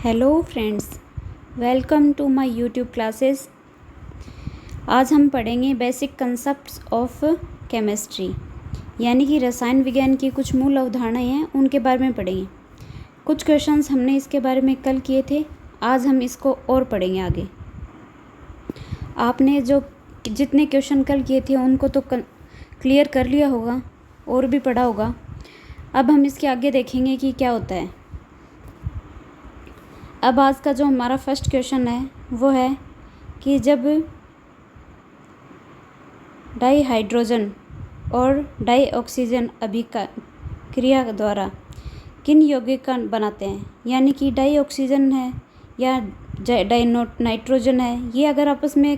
Hello friends, welcome to my YouTube classes. आज हम पढ़ेंगे बेसिक कंसेप्ट्स ऑफ केमिस्ट्री, यानी कि रसायन विज्ञान की कुछ मूल अवधारणाएं हैं, उनके बारे में पढ़ेंगे। कुछ क्वेश्चंस हमने इसके बारे में कल किए थे, आज हम इसको और पढ़ेंगे आगे। आपने जो जितने क्वेश्चन कल किए थे उनको तो क्लियर कर लिया होगा और भी पढ़ा होगा। अब हम इसके आगे देखेंगे कि क्या होता है। अब आज का जो हमारा फर्स्ट क्वेश्चन है वो है कि जब डाईहाइड्रोजन और डाईऑक्सीजन अभिक्रिया द्वारा किन यौगिक का बनाते हैं, यानी कि डाईऑक्सीजन है या नाइट्रोजन है, ये अगर आपस में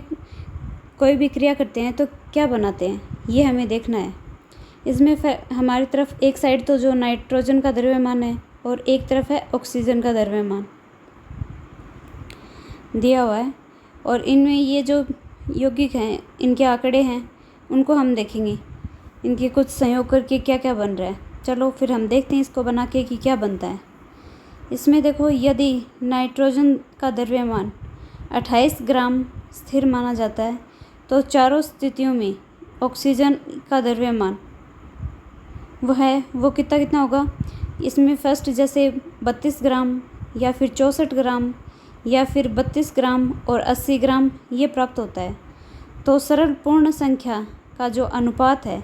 कोई भी क्रिया करते हैं तो क्या बनाते हैं, ये हमें देखना है। इसमें हमारी तरफ एक साइड तो जो नाइट्रोजन का द्रव्यमान है और एक तरफ है ऑक्सीजन का द्रव्यमान दिया हुआ है, और इनमें ये जो यौगिक हैं इनके आंकड़े हैं उनको हम देखेंगे, इनके कुछ संयोग करके क्या क्या बन रहा है। चलो फिर हम देखते हैं इसको बना के कि क्या बनता है। इसमें देखो, यदि नाइट्रोजन का द्रव्यमान 28 ग्राम स्थिर माना जाता है तो चारों स्थितियों में ऑक्सीजन का द्रव्यमान वो कितना होगा। इसमें फर्स्ट जैसे 32 ग्राम या फिर 64 ग्राम या फिर 32 ग्राम और 80 ग्राम ये प्राप्त होता है। तो सरल पूर्ण संख्या का जो अनुपात है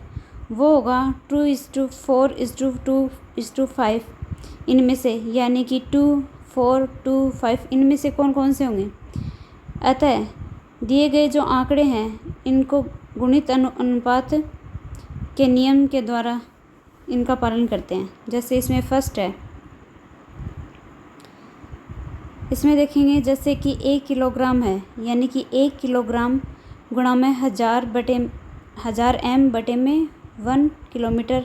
वो होगा 2:4:2:5 इनमें से, यानी कि 2:4:2:5 इनमें से कौन कौन से होंगे। अतः दिए गए जो आंकड़े हैं इनको गुणित अनुपात के नियम के द्वारा इनका पालन करते हैं। जैसे इसमें फर्स्ट है, इसमें देखेंगे जैसे कि 1 किलोग्राम है, यानी कि 1 किलोग्राम गुणा में 1000 m बटे में 1 किलोमीटर,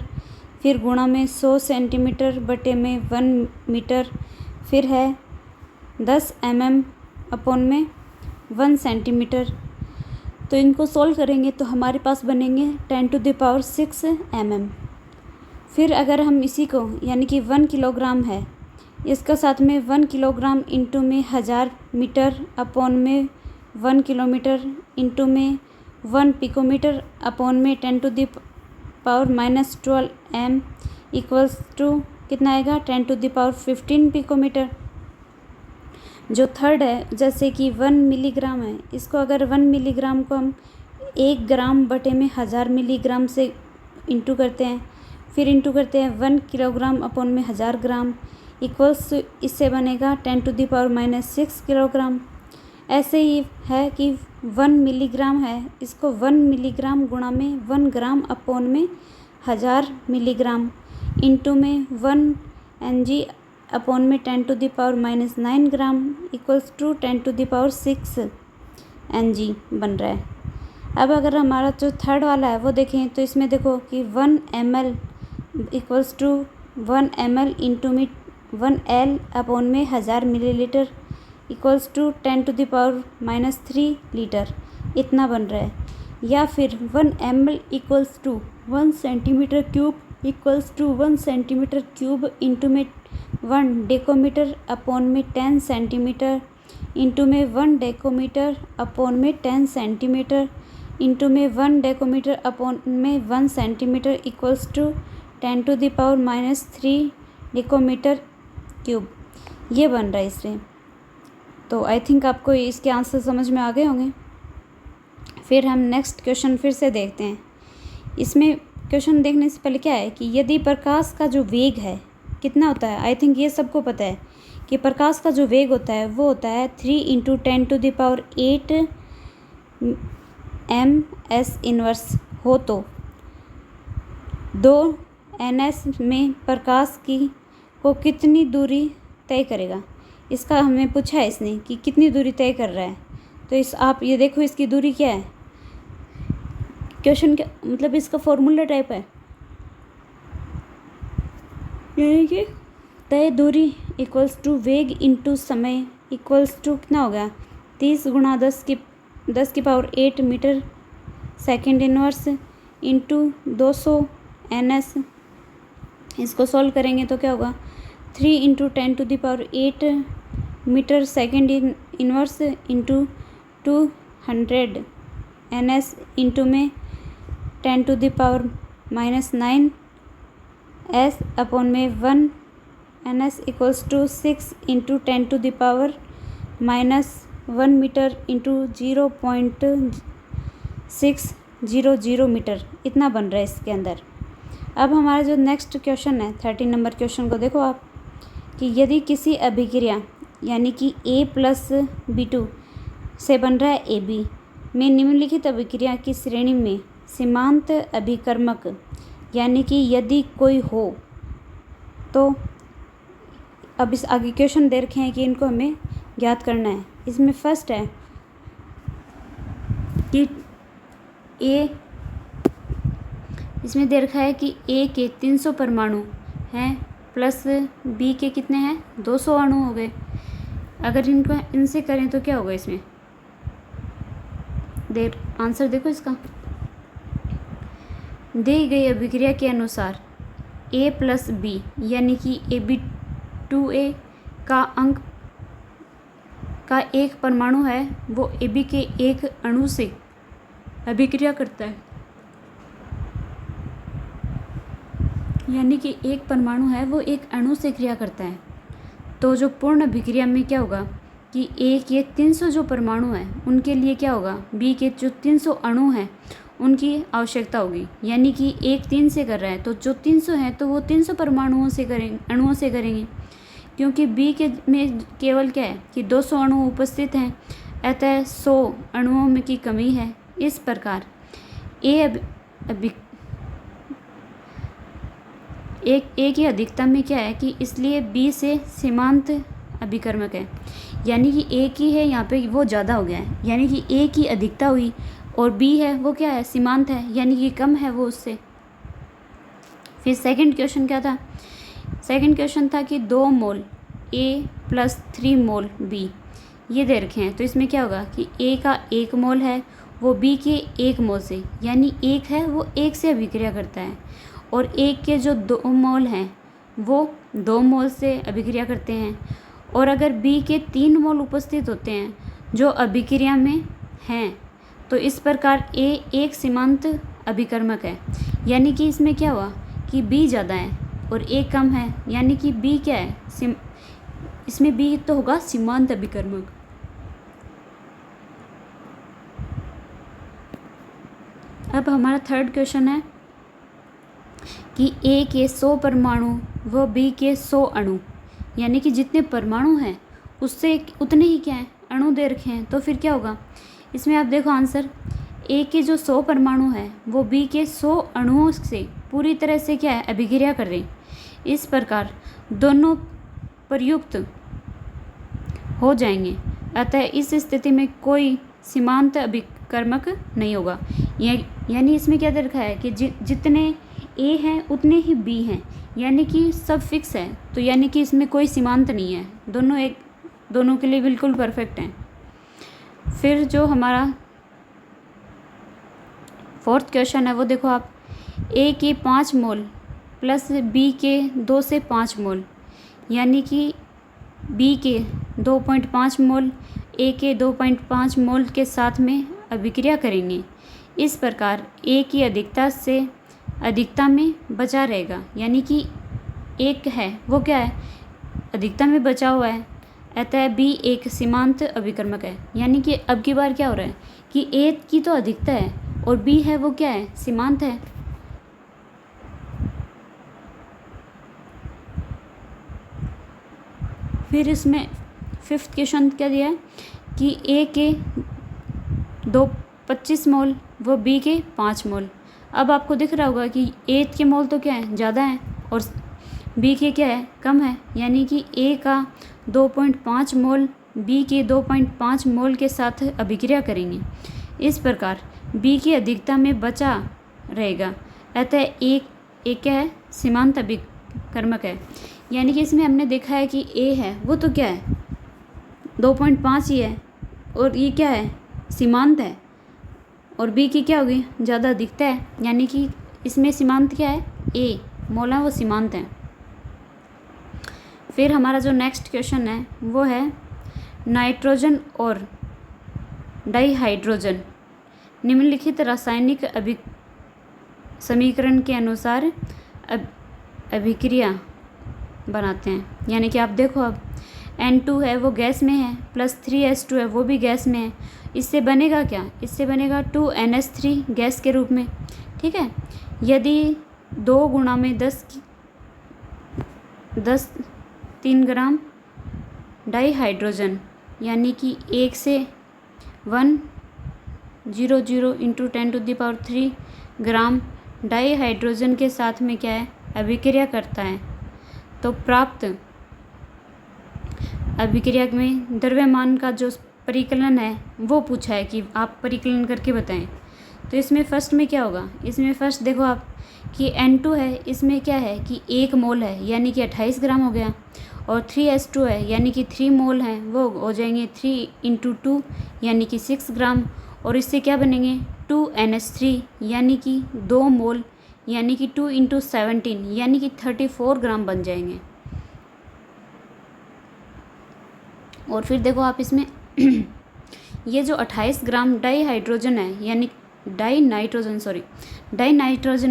फिर गुणा में 100 सेंटीमीटर बटे में 1 मीटर, फिर है 10 mm अपॉन में 1 सेंटीमीटर। तो इनको सोल्व करेंगे तो हमारे पास बनेंगे 10⁶ mm। फिर अगर हम इसी को, यानी कि 1 किलोग्राम है, इसका साथ में 1 किलोग्राम इंटू में 1000 मीटर अपॉन में 1 किलोमीटर इंटू में 1 पिकोमीटर अपॉन में 10⁻⁻12 m इक्वल्स टू कितना आएगा 10⁻15 पिकोमीटर। जो थर्ड है, जैसे कि 1 मिलीग्राम है, इसको अगर 1 मिलीग्राम को हम 1 ग्राम बटे में 1000 मिलीग्राम से इंटू करते हैं, फिर इंटू करते हैं 1 किलोग्राम अपॉन में 1000 ग्राम इक्वल्स, इससे बनेगा 10⁻⁻6 किलोग्राम। ऐसे ही है कि 1 मिलीग्राम है, इसको 1 मिलीग्राम गुणा में 1 ग्राम अपॉन में 1000 मिलीग्राम इंटू में 1 mg अपॉन में 10⁻⁻9 ग्राम इक्वल्स टू 10⁻6 mg बन रहा है। अब अगर हमारा जो थर्ड वाला है वो देखें तो इसमें देखो कि 1 ml equals to 1 ml into में 1 L अपॉन में 1000 मिलीलीटर इक्वल्स टू 10⁻³ लीटर, इतना बन रहा है। या फिर 1 ml equals to 1 centimetre cube equals to 1 centimetre cube into में 1 डेकोमीटर अपॉन में 10 सेंटीमीटर इंटू में 1 डेकोमीटर अपॉन में 10 सेंटीमीटर इंटू में 1 डेकोमीटर अपॉन में 1 सेंटीमीटर इक्वल्स टू 10⁻³ डेकोमीटर क्यूब, ये बन रहा है इससे। तो आई थिंक आपको इसके आंसर समझ में आ गए होंगे। फिर हम नेक्स्ट क्वेश्चन फिर से देखते हैं। इसमें क्वेश्चन देखने से पहले क्या है कि यदि प्रकाश का जो वेग है कितना होता है, आई थिंक ये सबको पता है कि प्रकाश का जो वेग होता है वो होता है 3 × 10⁸ ms इनवर्स हो तो 2 ns में प्रकाश को कितनी दूरी तय करेगा। इसका हमें पूछा है इसने कि कितनी दूरी तय कर रहा है। तो आप ये देखो इसकी दूरी क्या है। क्वेश्चन का मतलब इसका फॉर्मूला टाइप है, यानी कि तय दूरी इक्वल्स टू वेग इंटू समय इक्वल्स टू कितना हो गया 30 × 10⁸ metre second inverse into 200 ns। इसको सॉल्व करेंगे तो क्या होगा 3 × 10⁸ metre second inverse into 200 NS into में 10⁻⁻9 S अपॉन में 1 NS equals to 6 into 10⁻⁻1 metre into 0.600 metre, इतना बन रहा है इसके अंदर। अब हमारा जो नेक्स्ट क्वेश्चन है 13 नंबर क्वेश्चन को देखो आप, कि यदि किसी अभिक्रिया यानी कि A+B2 से बन रहा है AB में निम्नलिखित अभिक्रिया की श्रेणी में सीमांत अभिकर्मक यानी कि यदि कोई हो, तो अब इस आगे क्वेश्चन दे रखे हैं कि इनको हमें ज्ञात करना है। इसमें फर्स्ट है कि इसमें दे रखा है कि A के 300 परमाणु हैं प्लस B के कितने हैं 200 अणु हो गए। अगर इनसे करें तो क्या होगा इसमें, आंसर देखो इसका। दी गई अभिक्रिया के अनुसार A+B यानी कि AB2A का अंक का एक परमाणु है वो AB के एक अणु से अभिक्रिया करता है, यानी कि एक परमाणु है वो एक अणु से क्रिया करता है। तो जो पूर्ण अभिक्रिया में क्या होगा कि A के 300 जो परमाणु हैं उनके लिए क्या होगा, B के जो 300 अणु हैं उनकी आवश्यकता होगी। यानी कि एक 3 से कर रहा है तो जो 300 हैं तो वो 300 परमाणुओं से करेंगे, अणुओं से करेंगे, क्योंकि B के में केवल क्या है कि 200 अणु उपस्थित हैं, अतः 100 अणुओं में की कमी है। इस प्रकार A की अधिकता में क्या है कि इसलिए B से सीमांत अभिकर्मक है, यानी कि A की है यहाँ पे वो ज़्यादा हो गया है, यानी कि A की अधिकता हुई और B है वो क्या है सीमांत है, यानी कि कम है वो उससे। फिर सेकंड क्वेश्चन क्या था, सेकंड क्वेश्चन था कि 2 मोल A प्लस 3 मोल B ये दे रखे हैं। तो इसमें क्या होगा कि A का 1 मोल है वो B के 1 मोल से, यानी 1 है वो 1 से अभिक्रिया करता है, और 1 के जो 2 मोल हैं वो 2 मोल से अभिक्रिया करते हैं। और अगर B के 3 मोल उपस्थित होते हैं जो अभिक्रिया में हैं, तो इस प्रकार A एक सीमांत अभिकर्मक है, यानी कि इसमें क्या हुआ कि B ज़्यादा है और A कम है, यानी कि B क्या है इसमें B तो होगा सीमांत अभिकर्मक। अब हमारा थर्ड क्वेश्चन है कि A के 100 परमाणु व B के 100 अणु, यानी कि जितने परमाणु हैं उससे उतने ही क्या है अणु दे रखे हैं। तो फिर क्या होगा इसमें, आप देखो आंसर, A के जो 100 परमाणु हैं वो B के 100 अणुओं से पूरी तरह से क्या है अभिक्रिया कर रहे हैं। इस प्रकार दोनों प्रयुक्त हो जाएंगे, अतः इस स्थिति में कोई सीमांत अभिकर्मक नहीं होगा। यानी इसमें क्या दे रखा है कि जितने A हैं उतने ही B हैं, यानी कि सब फिक्स है, तो यानी कि इसमें कोई सीमांत नहीं है, दोनों के लिए बिल्कुल परफेक्ट हैं। फिर जो हमारा फोर्थ क्वेश्चन है वो देखो आप, A के 5 मोल प्लस B के 2 से 5 मोल, यानी कि B के 2.5 मोल A के 2.5 मोल के साथ में अभिक्रिया करेंगे। इस प्रकार A की अधिकता से अधिकता में बचा रहेगा, यानी कि एक है वो क्या है अधिकता में बचा हुआ है, अतः B एक सीमांत अभिकर्मक है। यानी कि अब की बार क्या हो रहा है कि A की तो अधिकता है और B है वो क्या है सीमांत है। फिर इसमें फिफ्थ क्वेश्चन क्या दिया है कि A के 25 मोल व B के 5 मोल। अब आपको दिख रहा होगा कि A के मोल तो क्या है ज़्यादा है और B के क्या है कम है, यानी कि A का 2.5 मोल B के 2.5 मोल के साथ अभिक्रिया करेंगे। इस प्रकार B की अधिकता में बचा रहेगा, अतः एक क्या है सीमांत अभिकर्मक है। यानी कि इसमें हमने देखा है कि A है वो तो क्या है 2.5 ही है और ये क्या है सीमांत है, और B की क्या होगी ज़्यादा अधिकता है, यानी कि इसमें सीमांत क्या है A मोला वो सीमांत है। फिर हमारा जो नेक्स्ट क्वेश्चन है वो है नाइट्रोजन और डाइहाइड्रोजन निम्नलिखित रासायनिक समीकरण के अनुसार अभिक्रिया बनाते हैं। यानी कि आप देखो, अब N2 है वो गैस में है, प्लस 3H2 है वो भी गैस में है। इससे बनेगा क्या? इससे बनेगा 2NH3 गैस के रूप में। ठीक है, यदि 2 गुणा में 3 ग्राम डाइहाइड्रोजन यानी कि 1 से 100 इंटू 10⁻³ ग्राम डाइहाइड्रोजन के साथ में क्या है, अभिक्रिया करता है, तो प्राप्त अभिक्रिया में द्रव्यमान का जो परिकलन है वो पूछा है कि आप परिकलन करके बताएं। तो इसमें फर्स्ट में क्या होगा? इसमें फर्स्ट देखो आप कि N2 है, इसमें क्या है कि 1 मोल है यानी कि 28 ग्राम हो गया, और 3H2 है यानी कि 3 मोल हैं, वो हो जाएंगे 3 × 2 यानी कि 6 ग्राम, और इससे क्या बनेंगे 2NH3 यानी कि 2 मोल यानी कि 2 × 17 यानी कि 34 ग्राम बन जाएंगे। और फिर देखो आप इसमें ये जो 28 ग्राम डाइहाइड्रोजन है यानी डाइनाइट्रोजन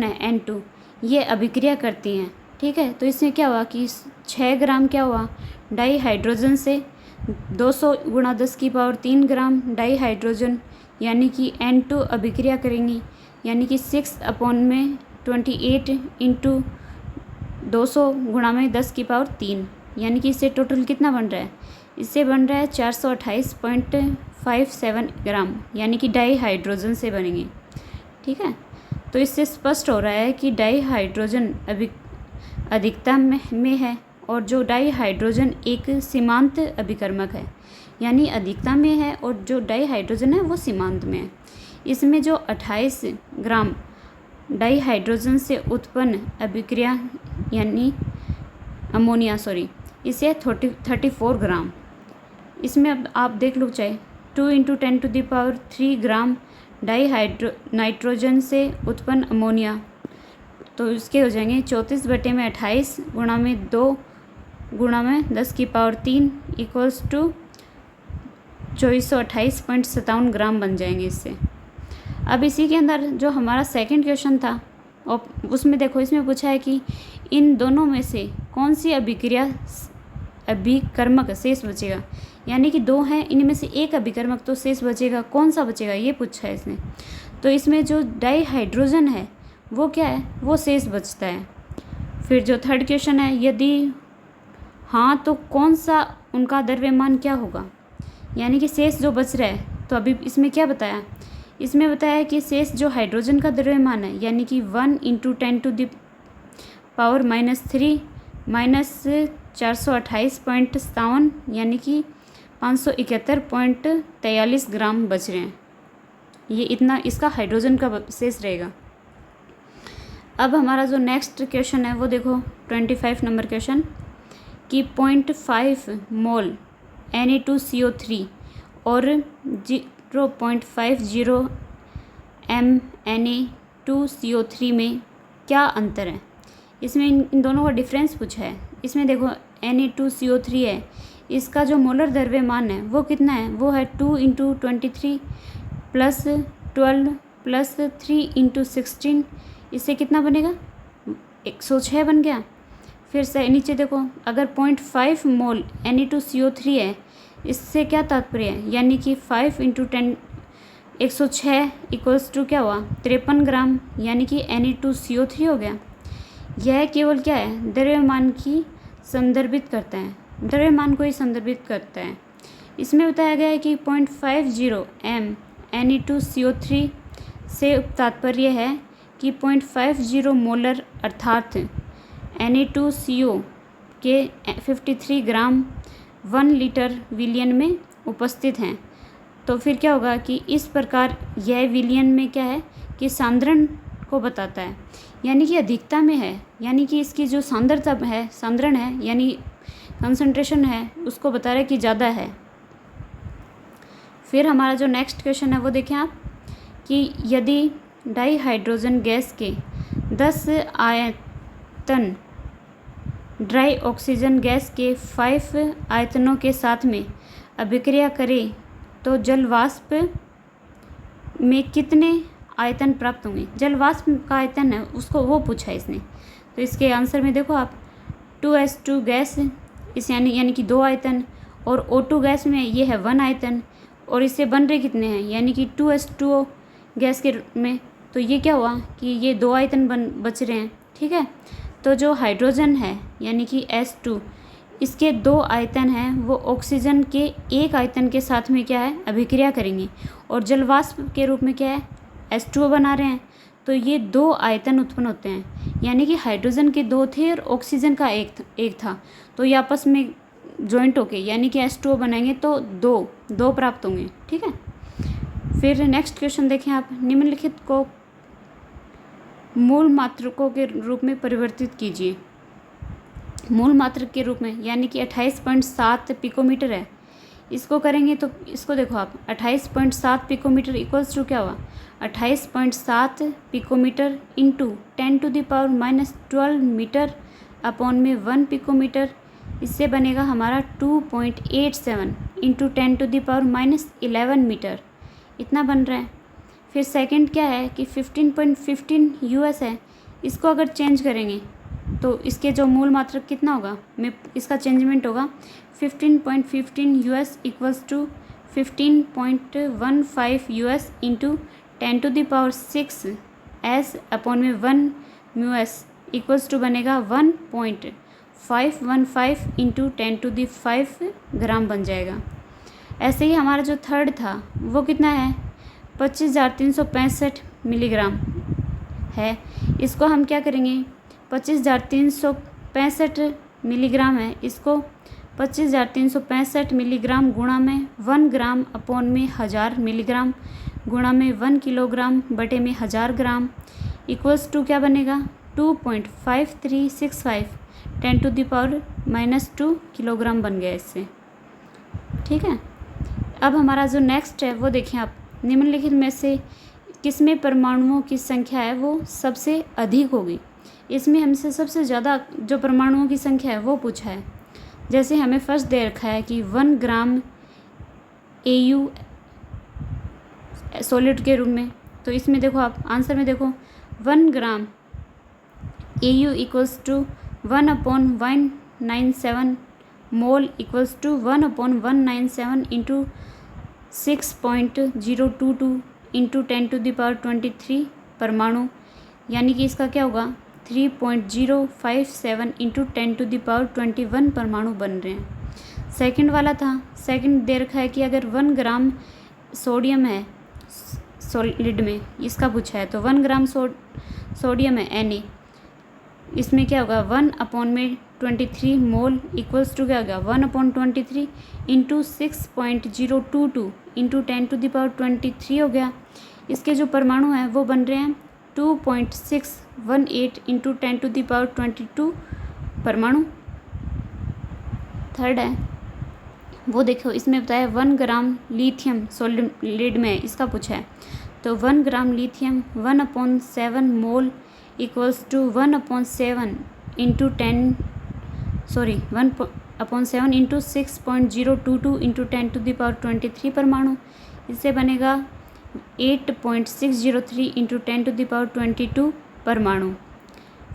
है N2, ये अभिक्रिया करती हैं। ठीक है, तो इसमें क्या हुआ कि 6 ग्राम क्या हुआ डाइहाइड्रोजन से 200 × 10⁻³ ग्राम डाइहाइड्रोजन यानी कि N2 अभिक्रिया करेंगी, यानी कि 6/28 × 200 × 10⁻³ यानी कि इससे टोटल कितना बन रहा है? इससे बन रहा है 428.57 ग्राम यानी कि डाइहाइड्रोजन से बनेंगे। ठीक है, तो इससे स्पष्ट हो रहा है कि डाइहाइड्रोजन अधिकता में है और जो डाइहाइड्रोजन एक सीमांत अभिकर्मक है, यानी अधिकता में है और जो डाइहाइड्रोजन है वो सीमांत में है। इसमें जो 28 ग्राम डाइहाइड्रोजन से उत्पन्न अभिक्रिया यानी अमोनिया इसे 34 ग्राम। इसमें अब आप देख लो, चाहे 2 × 10⁻³ ग्राम नाइट्रोजन से उत्पन्न अमोनिया, तो इसके हो जाएंगे 34/28 गुणा में 2 गुणा में 10⁻³ इक्वल्स टू 2428.57 ग्राम बन जाएंगे इससे। अब इसी के अंदर जो हमारा सेकंड क्वेश्चन था और उसमें देखो, इसमें पूछा है कि इन दोनों में से कौन सी अभिकर्मक शेष बचेगा, यानी कि 2 हैं, इनमें से एक अभिकर्मक तो शेष बचेगा, कौन सा बचेगा ये पूछा है इसने। तो इसमें जो डाइहाइड्रोजन है वो क्या है, वो शेष बचता है। फिर जो थर्ड क्वेश्चन है, यदि हाँ तो कौन सा उनका द्रव्यमान क्या होगा, यानी कि शेष जो बच रहा है। तो अभी इसमें क्या बताया, इसमें बताया कि शेष जो हाइड्रोजन का द्रव्यमान है यानी कि 1 × 10⁻³ - 428.57 यानी कि 571.43 ग्राम बच रहे हैं। ये इतना इसका हाइड्रोजन का शेष रहेगा। अब हमारा जो नेक्स्ट क्वेश्चन है वो देखो 25 नंबर क्वेश्चन कि 0.5 मोल Na2CO3 और 0.50 Na2CO3 में क्या अंतर है। इसमें इन दोनों का डिफरेंस पूछा है। इसमें देखो Na2CO3 है, इसका जो मोलर द्रव्यमान है वो कितना है, वो है 2 × 23 + 12 + 3 × 16, इससे कितना बनेगा 106 बन गया। फिर से नीचे देखो, अगर 0.5 मोल Na2CO3 है, इससे क्या तात्पर्य है, यानी कि 5 × 10 106 इक्वल्स टू क्या हुआ 53 ग्राम, यानी कि Na2CO3 हो गया। यह केवल क्या है, द्रव्यमान की संदर्भित करता है, द्रव्यमान को ही संदर्भित करता है। इसमें बताया गया है कि 0.50 m Na2CO3 से तात्पर्य है कि 0.50 मोलर अर्थात Na2CO के 53 ग्राम 1 लीटर विलयन में उपस्थित हैं। तो फिर क्या होगा कि इस प्रकार यह विलयन में क्या है कि सांद्रण को बताता है, यानी कि अधिकता में है, यानी कि इसकी जो सांद्रता है, सांद्रण है यानी कंसंट्रेशन है, उसको बता रहा है कि ज़्यादा है। फिर हमारा जो नेक्स्ट क्वेश्चन है वो देखें आप कि यदि डाइहाइड्रोजन गैस के 10 आयतन ड्राई ऑक्सीजन गैस के 5 आयतनों के साथ में अभिक्रिया करे तो जल वाष्प में कितने आयतन प्राप्त होंगे। जल वाष्प का आयतन है उसको वो पूछा है इसने। तो इसके आंसर में देखो आप 2H2 गैस इस यानी कि 2 आयतन, और O2 गैस में ये है 1 आयतन, और इससे बन रहे कितने हैं यानी कि 2H2O गैस के में। तो ये क्या हुआ कि ये 2 आयतन बच रहे हैं। ठीक है, तो जो हाइड्रोजन है यानी कि H2 इसके 2 आयतन हैं वो ऑक्सीजन के 1 आयतन के साथ में क्या है अभिक्रिया करेंगे, और जल वाष्प के रूप में क्या है H2O बना रहे हैं। तो ये 2 आयतन उत्पन्न होते हैं, यानी कि हाइड्रोजन के 2 थे और ऑक्सीजन का एक था। तो ये आपस में जॉइंट होके यानी कि H2O बनाएंगे तो 2 प्राप्त होंगे। ठीक है, फिर नेक्स्ट क्वेश्चन देखें आप। निम्नलिखित को मूल मात्रकों के रूप में परिवर्तित कीजिए। मूल मात्रक के रूप में यानी कि 28.7 पिकोमीटर है, इसको करेंगे तो इसको देखो आप 28.7 पिकोमीटर इक्वल्स टू क्या हुआ 28.7 पिकोमीटर इंटू 10⁻⁻12 मीटर अपॉन में 1 पिकोमीटर। इससे बनेगा हमारा 2.87 इंटू 10⁻11 मीटर, इतना बन रहा है। फिर सेकंड क्या है कि 15.15 US है, इसको अगर चेंज करेंगे तो इसके जो मूल मात्रक कितना होगा में इसका चेंजमेंट होगा 15.15 US equals to 15.15 US into 10⁻6 S upon में 1 μS इक्वल्स टू बनेगा 1.515 इंटू 10⁵ ग्राम बन जाएगा। ऐसे ही हमारा जो थर्ड था वो कितना है 25,365 मिलीग्राम है। इसको हम क्या करेंगे 25,365 मिलीग्राम है, इसको 25,365 मिलीग्राम गुणा में 1 ग्राम अपॉन में 1000 मिलीग्राम गुणा में 1 किलोग्राम बटे में 1000 ग्राम इक्वल्स टू क्या बनेगा 2.5365 10⁻⁻2 किलोग्राम बन गया इससे। ठीक है, अब हमारा जो नेक्स्ट है वो देखें आप। निम्नलिखित में से किसमें परमाणुओं की संख्या है वो सबसे अधिक होगी। इसमें हमसे सबसे ज़्यादा जो परमाणुओं की संख्या है वो पूछा है। जैसे हमें फर्स्ट दे रखा है कि 1 ग्राम AU सॉलिड के रूप में, तो इसमें देखो आप आंसर में देखो 1 gram AU equals to 1/197 mole equals to 1/197 into 6.022 into 10⁻23 परमाणु, यानी कि इसका क्या होगा 3.057 इंटू 10⁻21 परमाणु बन रहे हैं। सेकंड वाला था, सेकंड दे रखा है कि अगर 1 ग्राम सोडियम है सॉलिड में, इसका पूछा है तो 1 ग्राम सोडियम है Na, इसमें क्या होगा 1/23 मोल इक्वल्स टू क्या होगा 1/23 इंटू 6.022 इंटू 10⁻23 हो गया। इसके जो परमाणु हैं वो बन रहे हैं 2.618 इंटू 10⁻22 परमाणु। थर्ड है वो देखो, इसमें बताया 1 ग्राम लिथियम सॉलिड में, इसका पूछा है तो 1 gram lithium 1/7 mole equals to 1/7 into 1/7 into 6.022 into 10⁻23 परमाणु। इससे बनेगा 8.603 इंटू 10⁻22 परमाणु।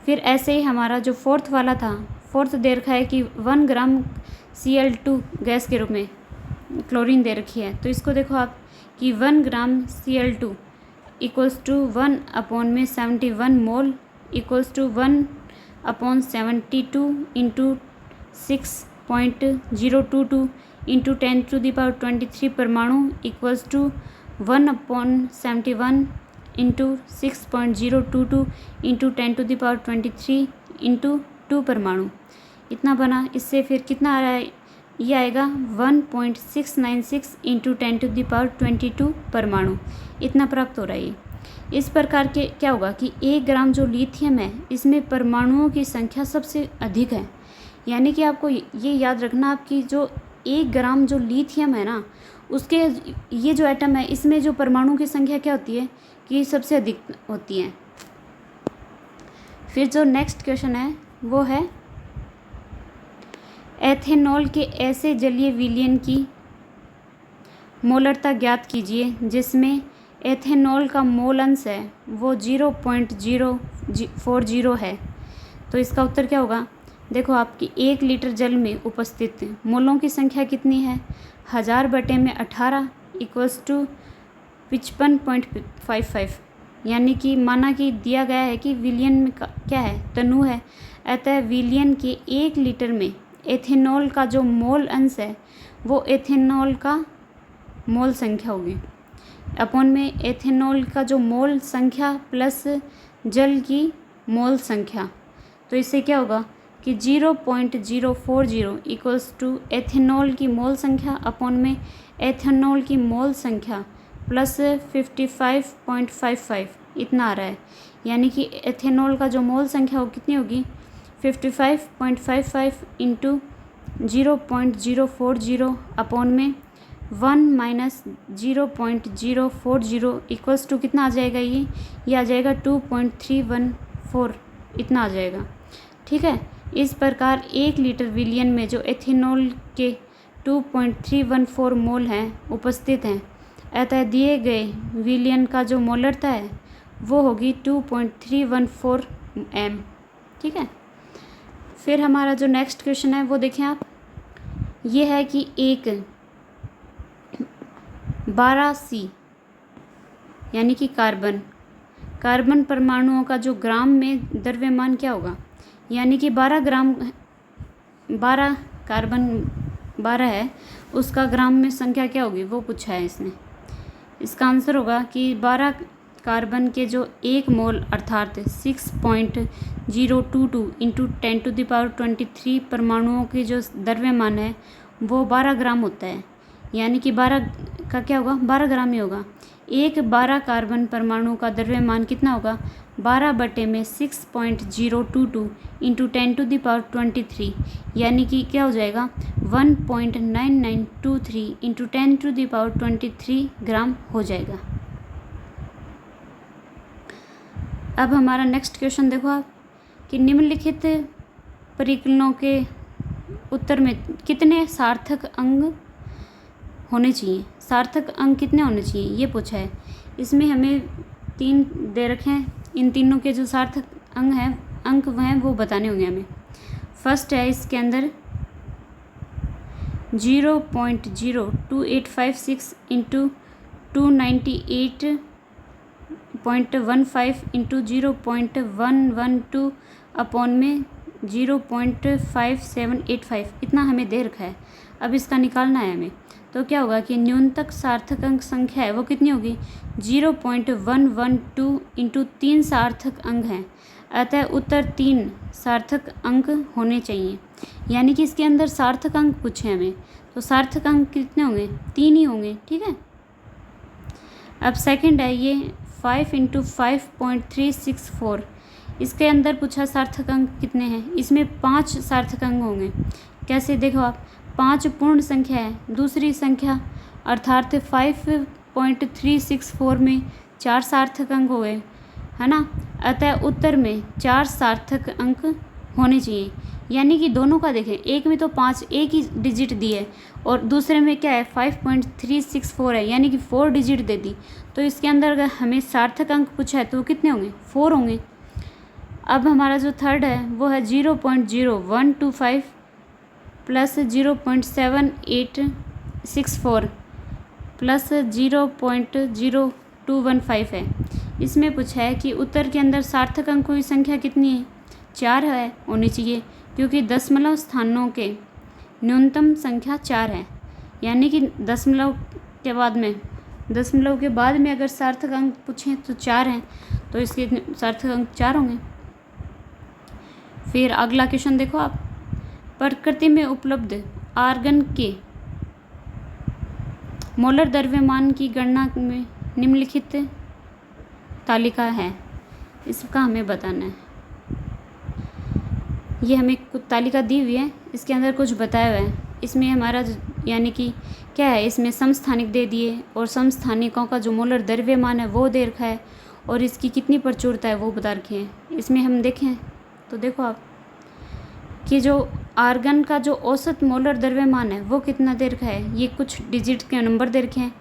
फिर ऐसे ही हमारा जो फोर्थ वाला था, फोर्थ दे रखा है कि 1 ग्राम Cl2 गैस के रूप में क्लोरीन दे रखी है, तो इसको देखो आप कि 1 gram Cl2 equals to 1/71 mole equals to 1/72 into 6.022 into 10⁻23 परमाणु equals to 1/71 into 6.022 into 10⁻23 into 2 परमाणु, इतना बना। इससे फिर कितना आ रहा है, ये आएगा 1.696 इंटू 10⁻22 परमाणु, इतना प्राप्त हो रहा है। इस प्रकार के क्या होगा कि 1 ग्राम जो लिथियम है इसमें परमाणुओं की संख्या सबसे अधिक है, यानी कि आपको ये याद रखना आपकी जो 1 ग्राम जो लिथियम है ना, उसके ये जो एटम है इसमें जो परमाणु की संख्या क्या होती है कि सबसे अधिक होती है। फिर जो नेक्स्ट क्वेश्चन है वो है एथेनॉल के ऐसे जलीय विलयन की मोलरता ज्ञात कीजिए जिसमें एथेनॉल का मोल अंश है वो 0.040 है। तो इसका उत्तर क्या होगा? देखो, आपकी 1 लीटर जल में उपस्थित मोलों की संख्या कितनी है? 1000 बटे में 18 इक्वल्स टू 55.55, यानी कि माना कि दिया गया है कि विलियन में क्या है? तनु है। अतः विलियन के 1 लीटर में एथेनॉल का जो मोल अंश है वो एथेनॉल का मोल संख्या होगी अपॉन में एथेनॉल का जो मोल संख्या प्लस जल की मोल संख्या। तो इससे क्या होगा कि 0.040 इक्वल्स टू एथेनॉल की मोल संख्या अपॉन में एथेनॉल की मोल संख्या प्लस 55.55 इतना आ रहा है। यानी कि एथेनॉल का जो मोल संख्या वो कितनी होगी? 55.55 इंटू 0.040 अपॉन में 1 माइनस 0.040 इक्वल्स टू कितना आ जाएगा? ये आ जाएगा 2.314 इतना आ जाएगा। ठीक है। इस प्रकार 1 लीटर विलियन में जो एथेनॉल के 2.314 मोल हैं उपस्थित हैं, अतः दिए गए विलियन का जो मोलरता है वो होगी 2.314 m। ठीक है। फिर हमारा जो नेक्स्ट क्वेश्चन है वो देखें आप। ये है कि एक 12C यानी कि कार्बन परमाणुओं का जो ग्राम में द्रव्यमान क्या होगा? यानी कि 12 कार्बन 12 है, उसका ग्राम में संख्या क्या होगी वो पूछा है इसने। इसका आंसर होगा कि 12 कार्बन के जो 1 मोल अर्थात 6.022 इंटू 10⁻23 परमाणुओं के जो द्रव्यमान है वो 12 ग्राम होता है। यानी कि 12 का क्या होगा? 12 ग्राम ही होगा। एक 12 कार्बन परमाणु का द्रव्यमान कितना होगा? 12 बटे में 6.022 इंटू 10⁻23, यानी कि क्या हो जाएगा? 1.9923 इंटू 10⁻23 ग्राम हो जाएगा। अब हमारा नेक्स्ट क्वेश्चन देखो आप कि निम्नलिखित परिकलनों के उत्तर में कितने सार्थक अंग होने चाहिए? सार्थक अंक कितने होने चाहिए ये पूछा है। इसमें हमें 3 दे रखे हैं। इन तीनों के जो सार्थक अंक हैं वो बताने होंगे हमें। फर्स्ट है इसके अंदर 0.02856 इंटू 298.15 इंटू 0.112 अपॉन में 0.5785 इतना हमें दे रखा है। अब इसका निकालना है हमें। तो क्या होगा कि न्यूनतम सार्थक अंक संख्या है वो कितनी होगी? 0.112 इंटू 3 सार्थक अंक हैं, अतः उत्तर 3 सार्थक अंक होने चाहिए। यानी कि इसके अंदर सार्थक अंक पूछे हमें, तो सार्थक अंक कितने होंगे? 3 ही होंगे। ठीक है। अब सेकंड है ये 5 इंटू 5.364, इसके अंदर पूछा सार्थक अंक कितने हैं? इसमें 5 सार्थक अंक होंगे। कैसे? देखो आप, 5 पूर्ण संख्या है, दूसरी संख्या अर्थात 5.364 में 4 सार्थक अंक हो गए, है ना। अतः उत्तर में 4 सार्थक अंक होने चाहिए। यानी कि दोनों का देखें, एक में तो 5 एक ही डिजिट दी है और दूसरे में क्या है 5.364 है, यानी कि 4 डिजिट दे दी। तो इसके अंदर अगर हमें सार्थक अंक पूछा है तो वो कितने होंगे? 4 होंगे। अब हमारा जो थर्ड है वो है 0.0125 प्लस 0.7864 प्लस 0.0215 है। इसमें पूछा है कि उत्तर के अंदर सार्थक अंकों की संख्या कितनी है? 4 है होनी चाहिए, क्योंकि दशमलव स्थानों के न्यूनतम संख्या 4 है। यानी कि दशमलव के बाद में अगर सार्थक अंक पूछें तो 4 हैं, तो इसके सार्थक अंक 4 होंगे। फिर अगला क्वेश्चन देखो आप। प्रकृति में उपलब्ध आर्गन के मोलर द्रव्यमान की गणना में निम्नलिखित तालिका है, इसका हमें बताना है। ये हमें कुछ तालिका दी हुई है, इसके अंदर कुछ बताया हुआ है। इसमें हमारा यानी कि क्या है, इसमें समस्थानिक दे दिए और समस्थानिकों का जो मोलर द्रव्यमान है वो दे रखा है और इसकी कितनी प्रचुरता है वो बता रखी है। इसमें हम देखें तो देखो आप, कि जो आर्गन का जो औसत मोलर द्रव्यमान है वो कितना दे रखा है, ये कुछ डिजिट के नंबर दे रखे हैं।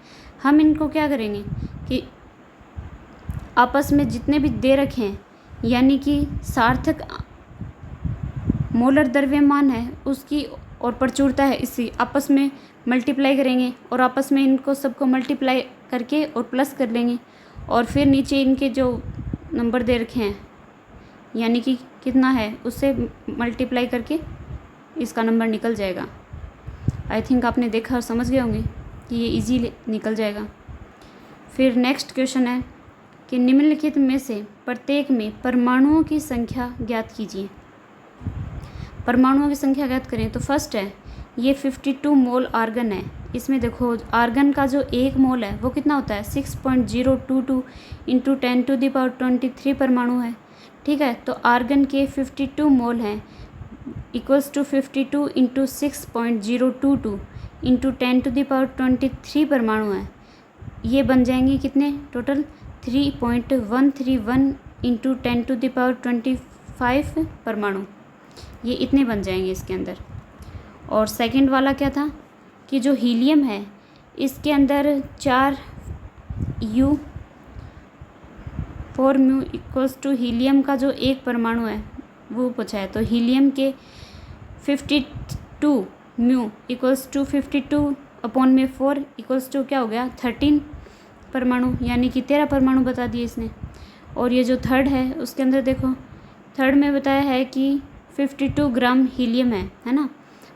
हम इनको क्या करेंगे कि आपस में जितने भी दे रखे हैं यानी कि सार्थक मोलर द्रव्यमान है उसकी और प्रचुरता है इसी आपस में मल्टीप्लाई करेंगे और आपस में इनको सबको मल्टीप्लाई करके और प्लस कर लेंगे और फिर नीचे इनके जो नंबर दे रखे हैं यानी कि कितना है उससे मल्टीप्लाई करके इसका नंबर निकल जाएगा। आई थिंक आपने देखा और समझ गए होंगे कि ये इजी निकल जाएगा। फिर नेक्स्ट क्वेश्चन है कि निम्नलिखित में से प्रत्येक में परमाणुओं की संख्या ज्ञात कीजिए। परमाणुओं की संख्या ज्ञात करें तो फर्स्ट है ये 52 मोल आर्गन है। इसमें देखो आर्गन का जो एक मोल है वो कितना होता है 6.022 इंटू 10⁻23 परमाणु है। ठीक है, तो आर्गन के 52 मोल हैं इक्वल्स टू 52 इंटू 6.022 इंटू 10⁻23 परमाणु है। ये बन जाएंगे कितने टोटल 3.131 इंटू 10⁻25 परमाणु, ये इतने बन जाएंगे इसके अंदर। और सेकंड वाला क्या था कि जो हीलियम है इसके अंदर 4U 4μ इक्वल्स टू हीलियम का जो एक परमाणु है वो पूछा है। तो हीलियम के 52μ इक्वल्स टू 52/4 इक्वल्स टू क्या हो गया 13 परमाणु, यानी कि 13 परमाणु बता दिए इसने। और ये जो थर्ड है उसके अंदर देखो थर्ड में बताया है कि 52 ग्राम हीलियम है ना।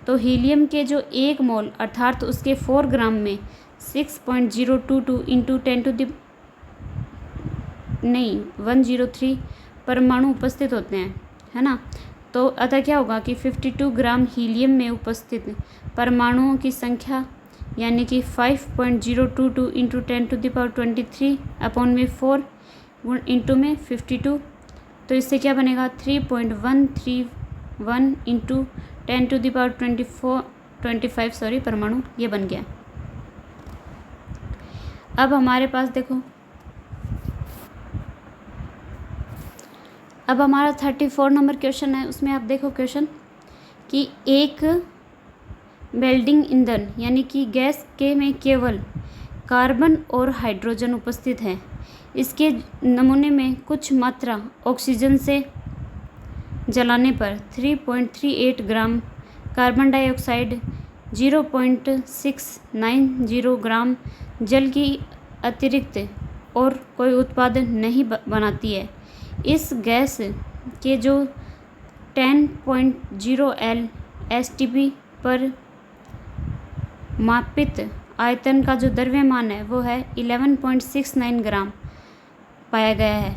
तो हीलियम के जो एक मोल अर्थात उसके 4 ग्राम में 6.022 इंटू 103 परमाणु उपस्थित होते हैं, है ना। तो अतः क्या होगा कि 52 ग्राम हीलियम में उपस्थित परमाणुओं की संख्या यानी कि 5.022 इंटू 10⁻23/4 इंटू में 52, तो इससे क्या बनेगा 3.131 इंटू 10⁻25 परमाणु, ये बन गया। अब हमारे पास देखो अब हमारा 34 नंबर क्वेश्चन है। उसमें आप देखो क्वेश्चन कि एक वेल्डिंग ईंधन यानी कि गैस के में केवल कार्बन और हाइड्रोजन उपस्थित है। इसके नमूने में कुछ मात्रा ऑक्सीजन से जलाने पर 3.38 ग्राम कार्बन डाइऑक्साइड 0.690 ग्राम जल की अतिरिक्त और कोई उत्पाद नहीं बनाती है। इस गैस के जो 10.0 STP पर मापित आयतन का जो द्रव्यमान है वो है 11.69 ग्राम पाया गया है।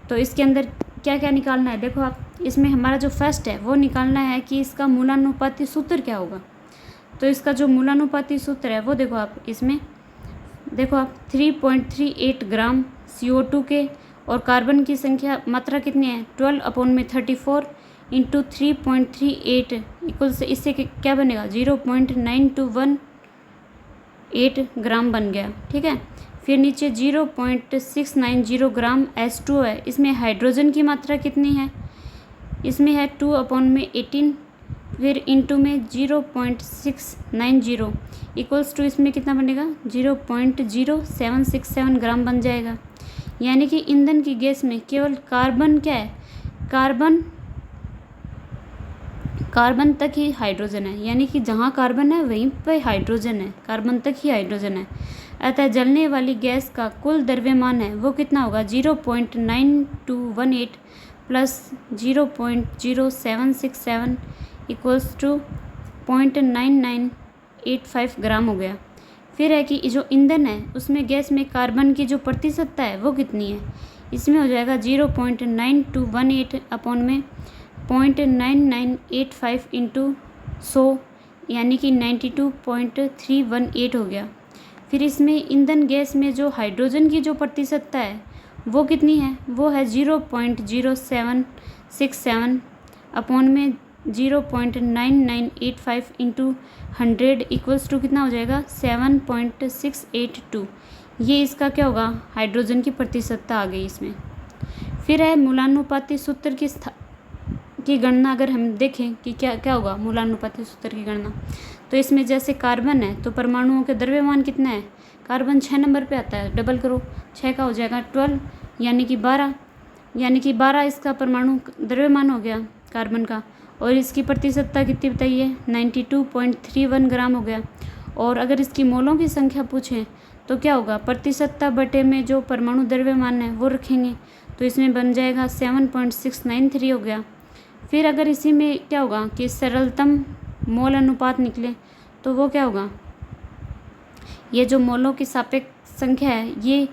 तो इसके अंदर क्या क्या निकालना है देखो आप, इसमें हमारा जो फर्स्ट है वो निकालना है कि इसका मूलानुपाती सूत्र क्या होगा। तो इसका जो मूलानुपाती सूत्र है वो देखो आप, इसमें देखो आप 3.38 ग्राम CO2 के और कार्बन की संख्या मात्रा कितनी है 12/34 इंटू 3.38 इक्वल से इससे क्या बनेगा 0.9218 ग्राम बन गया। ठीक है, फिर नीचे 0.690 ग्राम H2 है। इसमें हाइड्रोजन की मात्रा कितनी है, इसमें है 2/18, फिर इंटू में 0.690 इक्वल्स टू इसमें कितना बनेगा 0.0767 ग्राम बन जाएगा। यानी कि ईंधन की गैस में केवल कार्बन क्या है, कार्बन तक ही हाइड्रोजन है, यानी कि जहाँ कार्बन है वहीं पे हाइड्रोजन है, कार्बन तक ही हाइड्रोजन है। अतः जलने वाली गैस का कुल द्रव्यमान है वो कितना होगा 0.9218 प्लस 0.0767 इक्वल्स टू 0.9985 ग्राम हो गया। फिर है कि जो ईंधन है उसमें गैस में कार्बन की जो प्रतिशतता है वो कितनी है, इसमें हो जाएगा 0.9218 में 0.9985 इंटू 100 यानी कि 92.318 हो गया। फिर इसमें ईंधन गैस में जो हाइड्रोजन की जो प्रतिशतता है वो कितनी है, वो है 0.0767 अपॉन में 0.9985 इंटू 100 इक्वल्स टू कितना हो जाएगा 7.682। ये इसका क्या होगा हाइड्रोजन की प्रतिशतता आ गई इसमें। फिर है मूलानुपाती सूत्र की गणना अगर हम देखें कि क्या क्या होगा मूलानुपाती सूत्र की गणना, तो इसमें जैसे कार्बन है तो परमाणुओं के द्रव्यमान कितना है, कार्बन 6 नंबर पे आता है, डबल करो 6 का हो जाएगा 12 यानी कि 12 इसका परमाणु द्रव्यमान हो गया कार्बन का। और इसकी प्रतिशतता कितनी बताई है, 92.31 ग्राम हो गया। और अगर इसकी मोलों की संख्या पूछें तो क्या होगा, प्रतिशतता बटे में जो परमाणु द्रव्यमान है वो रखेंगे, तो इसमें बन जाएगा 7.693 हो गया। फिर अगर इसी में क्या होगा कि सरलतम मोल अनुपात निकले तो वो क्या होगा, ये जो मोलों की सापेक्ष संख्या है ये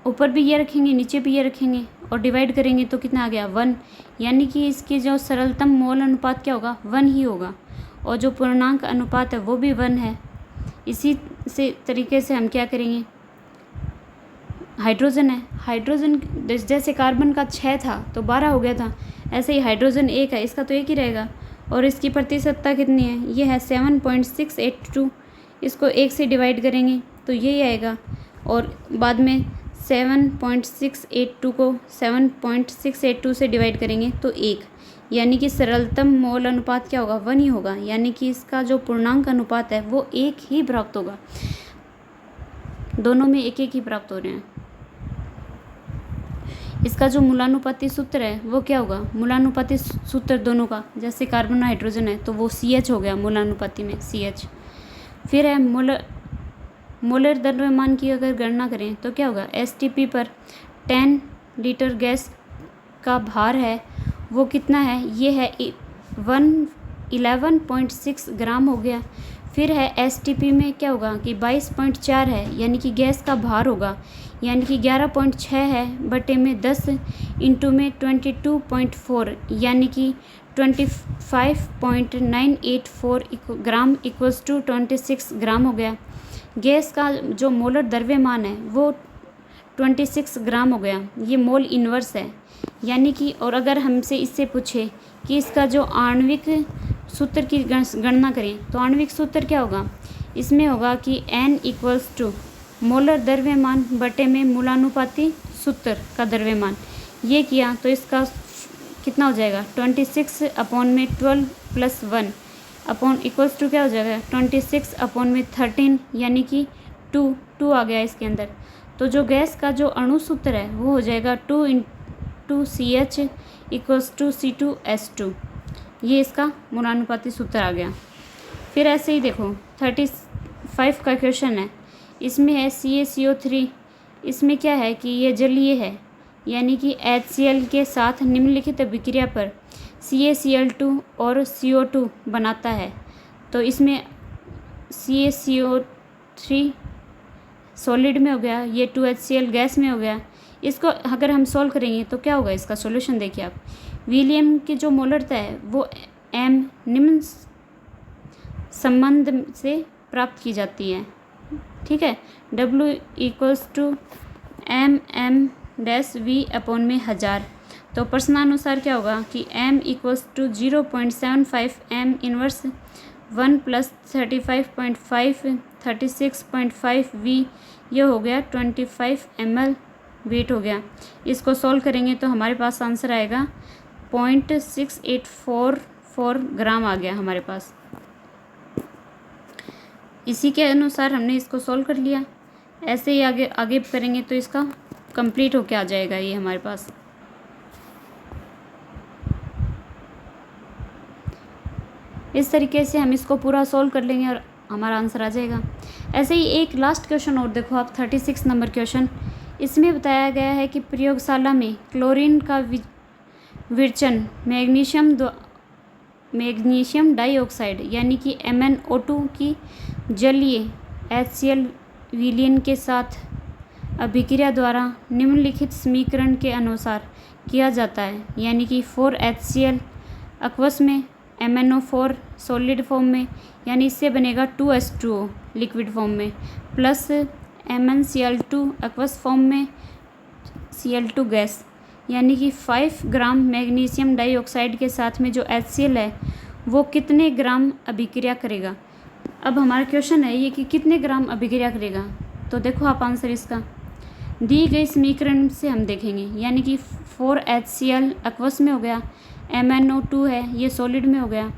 ऊपर भी ये रखेंगे नीचे भी ये रखेंगे और डिवाइड करेंगे तो कितना आ गया 1, यानी कि इसकी जो सरलतम मोल अनुपात क्या होगा 1 ही होगा। और जो पूर्णांक अनुपात है वो भी 1 है। इसी से तरीके से हम क्या करेंगे, हाइड्रोजन है, हाइड्रोजन जैसे कार्बन का 6 था तो 12 हो गया था, ऐसे ही हाइड्रोजन 1 है, इसका तो 1 ही रहेगा। और इसकी प्रतिशतता कितनी है, ये है 7.682, इसको 1 से डिवाइड करेंगे तो यही आएगा। और बाद में 7.682 को 7.682 से डिवाइड करेंगे तो 1, यानी कि सरलतम मोल अनुपात क्या होगा 1 ही होगा, यानी कि इसका जो पूर्णांक अनुपात है वो 1 ही प्राप्त होगा, दोनों में 1 1 ही प्राप्त हो रहे हैं। इसका जो मूलानुपाती सूत्र है वो क्या होगा, मूलानुपाती सूत्र दोनों का जैसे कार्बन और हाइड्रोजन है तो वो CH हो गया मूलानुपाती में CH। फिर है मोलर द्रव्यमान की अगर गणना करें तो क्या होगा, STP पर 10 लीटर गैस का भार है वो कितना है, ये है 11.6 ग्राम हो गया। फिर है STP में क्या होगा कि 22.4 है, यानी कि गैस का भार होगा, यानी कि 11.6 है बटे में 10 इंटू में 22.4 यानी कि 25.984 ग्राम इक्वल्स टू 26 ग्राम हो गया। गैस का जो मोलर द्रव्यमान है वो 26 ग्राम हो गया, ये मोल इन्वर्स है, यानी कि। और अगर हमसे इससे पूछे कि इसका जो आणविक सूत्र की गणना करें तो आणविक सूत्र क्या होगा, इसमें होगा कि N इक्वल्स टू मोलर द्रव्यमान बटे में मूलानुपाती सूत्र का द्रव्यमान, ये किया तो इसका कितना हो जाएगा 26 अपॉन में 12 प्लस 1 अपॉन इक्वल्स टू क्या हो जाएगा 26 अपॉन में 13 यानी कि 2 आ गया इसके अंदर। तो जो गैस का जो अणु सूत्र है वो हो जाएगा 2 into CH equals to C2H2, ये इसका मूलानुपाती सूत्र आ गया। फिर ऐसे ही देखो 35 का क्वेश्चन है, इसमें है CaCO3, इसमें क्या है कि ये जलीय है, यानी कि HCl के साथ निम्नलिखित अभिक्रिया पर CaCl2 और CO2 बनाता है। तो इसमें CaCO3 सॉलिड में हो गया, ये 2HCl गैस में हो गया। इसको अगर हम सॉल्व करेंगे तो क्या होगा, इसका सॉल्यूशन देखिए आप। विलियम की जो मोलरता है वो M निम्न संबंध से प्राप्त की जाती है, ठीक है। W equals to MM-V upon में 1000। तो प्रश्नानुसार क्या होगा कि M equals to 0.75 M inverse 1 plus 35.5 36.5 V, ये हो गया 25 ml वेट हो गया। इसको सॉल्व करेंगे तो हमारे पास आंसर आएगा 0.6844 ग्राम आ गया हमारे पास। इसी के अनुसार हमने इसको सॉल्व कर लिया। ऐसे ही आगे करेंगे तो इसका कंप्लीट होके आ जाएगा ये हमारे पास। इस तरीके से हम इसको पूरा सॉल्व कर लेंगे और हमारा आंसर आ जाएगा। ऐसे ही एक लास्ट क्वेश्चन और देखो आप, 36 नंबर क्वेश्चन। इसमें बताया गया है कि प्रयोगशाला में क्लोरीन का विरचन मैग्नीशियम डाइऑक्साइड यानी कि MnO2 की जलीय HCl विलयन के साथ अभिक्रिया द्वारा निम्नलिखित समीकरण के अनुसार किया जाता है, यानी कि 4HCl अक्वस में, MnO4 सॉलिड फॉर्म में, यानी इससे बनेगा 2H2O लिक्विड फॉर्म में, प्लस MnCl2 अक्वस फॉर्म में, Cl2 गैस, यानी कि 5 ग्राम मैग्नीशियम डाइऑक्साइड के साथ में जो HCl है वो कितने ग्राम अभिक्रिया करेगा। अब हमारा क्वेश्चन है ये कि कितने ग्राम अभिक्रिया करेगा। तो देखो आप आंसर इसका दी गई समीकरण से हम देखेंगे, यानी कि 4HCl अक्वस में हो गया, MnO2 है ये सॉलिड में हो गया,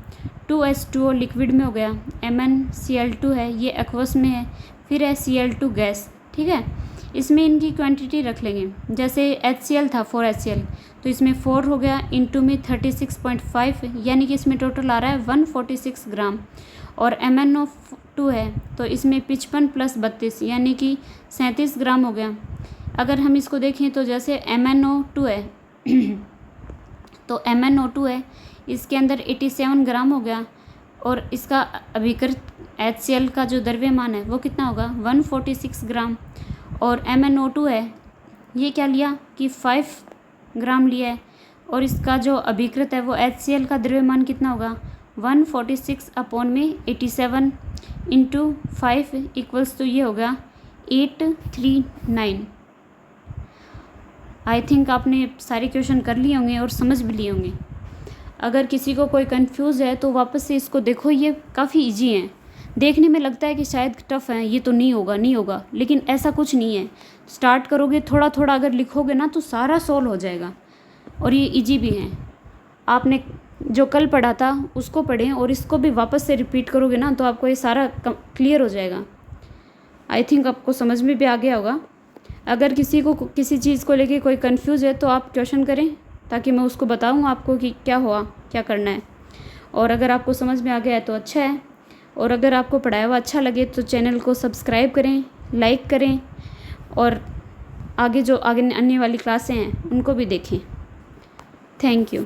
2H2O लिक्विड में हो गया, MnCl2 है ये एक्वस में है, फिर है Cl2 गैस। ठीक है, इसमें इनकी क्वांटिटी रख लेंगे। जैसे HCl था 4HCl, तो इसमें 4 हो गया, इंटू में 36.5, यानी कि इसमें टोटल आ रहा है 146 ग्राम। और MnO2 है तो इसमें 55 + 32 यानी कि 37 ग्राम हो गया। अगर हम इसको देखें तो जैसे MnO2 है तो MnO2 है इसके अंदर 87 ग्राम हो गया, और इसका अभिकृत HCl का जो द्रव्यमान है वो कितना होगा 146 ग्राम। और MnO2 है ये क्या लिया कि 5 ग्राम लिया है, और इसका जो अभिकृत है वो HCl का द्रव्यमान कितना होगा 146/87 इंटू 5 इक्वल्स तो ये होगा 839। आई थिंक आपने सारे क्वेश्चन कर लिए होंगे और समझ भी लिए होंगे। अगर किसी को कोई कंफ्यूज है तो वापस से इसको देखो, ये काफ़ी इजी हैं। देखने में लगता है कि शायद टफ है, ये तो नहीं होगा, लेकिन ऐसा कुछ नहीं है। स्टार्ट करोगे थोड़ा थोड़ा अगर लिखोगे ना तो सारा सॉल्व हो जाएगा, और ये इजी भी हैं। आपने जो कल पढ़ा था उसको पढ़ें और इसको भी वापस से रिपीट करोगे ना तो आपको ये सारा क्लियर हो जाएगा। आई थिंक आपको समझ में भी आ गया होगा। अगर किसी को किसी चीज़ को लेके कोई कंफ्यूज है तो आप क्वेश्चन करें, ताकि मैं उसको बताऊँ आपको कि क्या हुआ, क्या करना है। और अगर आपको समझ में आ गया है तो अच्छा है, और अगर आपको पढ़ाया हुआ अच्छा लगे तो चैनल को सब्सक्राइब करें, लाइक करें, और आगे जो आगे आने वाली क्लासें हैं उनको भी देखें। Thank you.